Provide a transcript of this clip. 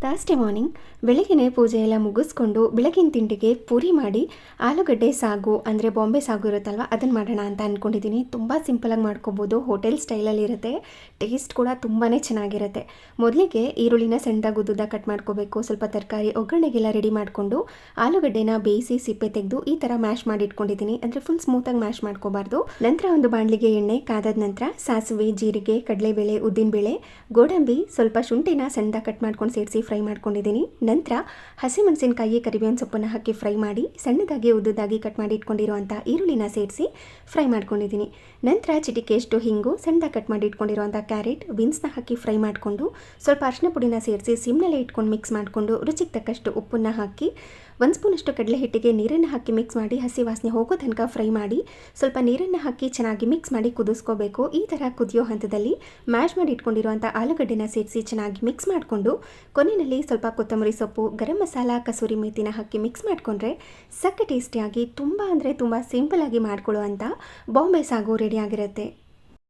Thursday morning ಬೆಳಗ್ಗೆನೇ ಪೂಜೆ ಎಲ್ಲ ಮುಗಿಸ್ಕೊಂಡು ಬೆಳಗಿನ ತಿಂಡಿಗೆ ಪೂರಿ ಮಾಡಿ ಆಲೂಗಡ್ಡೆ ಸಾಗು ಅಂದರೆ ಬಾಂಬೆ ಸಾಗು ಇರುತ್ತಲ್ವ ಅದನ್ನು ಮಾಡೋಣ ಅಂತ ಅಂದ್ಕೊಂಡಿದ್ದೀನಿ. ತುಂಬ ಸಿಂಪಲಾಗಿ ಮಾಡ್ಕೋಬೋದು, ಹೋಟೆಲ್ ಸ್ಟೈಲಲ್ಲಿ ಇರುತ್ತೆ, ಟೇಸ್ಟ್ ಕೂಡ ತುಂಬಾ ಚೆನ್ನಾಗಿರುತ್ತೆ. ಮೊದಲಿಗೆ ಈರುಳ್ಳಿನ ಸಣ್ಣದಾಗಿ ಉದ್ದುದ್ದ ಕಟ್ ಮಾಡ್ಕೋಬೇಕು. ಸ್ವಲ್ಪ ತರಕಾರಿ ಒಗ್ಗರಣೆಗೆಲ್ಲ ರೆಡಿ ಮಾಡಿಕೊಂಡು ಆಲೂಗಡ್ಡೆನ ಬೇಯಿಸಿ ಸಿಪ್ಪೆ ತೆಗೆದು ಈ ಥರ ಮ್ಯಾಶ್ ಮಾಡಿ ಇಟ್ಕೊಂಡಿದ್ದೀನಿ. ಅಂದರೆ ಫುಲ್ ಸ್ಮೂತಾಗಿ ಮ್ಯಾಶ್ ಮಾಡ್ಕೋಬಾರ್ದು. ನಂತರ ಒಂದು ಬಾಣಲಿಗೆ ಎಣ್ಣೆ ಕಾದಾದ ನಂತರ ಸಾಸಿವೆ, ಜೀರಿಗೆ, ಕಡಲೆಬೇಳೆ, ಉದ್ದಿನಬೇಳೆ, ಗೋಡಂಬಿ, ಸ್ವಲ್ಪ ಶುಂಠಿನ ಸಣ್ಣದಾಗಿ ಕಟ್ ಮಾಡ್ಕೊಂಡು ಸೇರಿಸಿ ಫ್ರೈ ಮಾಡ್ಕೊಂಡಿದ್ದೀನಿ. ನಂತರ ಹಸಿಮೆಣಸಿನಕಾಯಿ, ಕರಿಬೇವಿನ ಸೊಪ್ಪನ್ನು ಹಾಕಿ ಫ್ರೈ ಮಾಡಿ ಸಣ್ಣದಾಗಿ ಉದ್ದುದಾಗಿ ಕಟ್ ಮಾಡಿ ಇಟ್ಕೊಂಡಿರುವಂಥ ಈರುಳ್ಳಿನ ಸೇರಿಸಿ ಫ್ರೈ ಮಾಡ್ಕೊಂಡಿದ್ದೀನಿ. ನಂತರ ಚಿಟಿಕೆಯಷ್ಟು ಹಿಂಗು, ಸಣ್ಣದಾಗಿ ಕಟ್ ಮಾಡಿ ಇಟ್ಕೊಂಡಿರುವಂಥ ಕ್ಯಾರೆಟ್, ಬೀನ್ಸ್ನ ಹಾಕಿ ಫ್ರೈ ಮಾಡಿಕೊಂಡು ಸ್ವಲ್ಪ ಅರಿಶಿನ ಪುಡಿನ ಸೇರಿಸಿ ಸಿಮ್ನಲ್ಲೇ ಇಟ್ಕೊಂಡು ಮಿಕ್ಸ್ ಮಾಡಿಕೊಂಡು ರುಚಿಗೆ ತಕ್ಕಷ್ಟು ಉಪ್ಪನ್ನು ಹಾಕಿ 1 ಸ್ಪೂನಷ್ಟು ಕಡಲೆ ಹಿಟ್ಟಿಗೆ ನೀರನ್ನು ಹಾಕಿ ಮಿಕ್ಸ್ ಮಾಡಿ ಹಸಿ ವಾಸನೆ ಹೋಗೋ ತನಕ ಫ್ರೈ ಮಾಡಿ ಸ್ವಲ್ಪ ನೀರನ್ನು ಹಾಕಿ ಚೆನ್ನಾಗಿ ಮಿಕ್ಸ್ ಮಾಡಿ ಕುದಿಸ್ಕೋಬೇಕು. ಈ ಥರ ಕುದಿಯೋ ಹಂತದಲ್ಲಿ ಮ್ಯಾಶ್ ಮಾಡಿ ಇಟ್ಕೊಂಡಿರುವಂಥ ಆಲೂಗಡ್ಡೆನ ಸೇರಿಸಿ ಚೆನ್ನಾಗಿ ಮಿಕ್ಸ್ ಮಾಡಿಕೊಂಡು ಕೊನೆಯಲ್ಲಿ ಸ್ವಲ್ಪ ಕೊತ್ತಂಬರಿ ಸೊಪ್ಪು, ಗರಂ ಮಸಾಲ, ಕಸೂರಿ ಮೇಥಿನ ಹಾಕಿ ಮಿಕ್ಸ್ ಮಾಡಿಕೊಂಡ್ರೆ ಸಕ್ಕ ಟೇಸ್ಟಿಯಾಗಿ ತುಂಬ ಅಂದರೆ ತುಂಬ ಸಿಂಪಲಾಗಿ ಮಾಡ್ಕೊಳ್ಳೋ ಅಂಥ ಬಾಂಬೆ ಸಾಗು ರೆಡಿ ಆಗಿರುತ್ತೆ.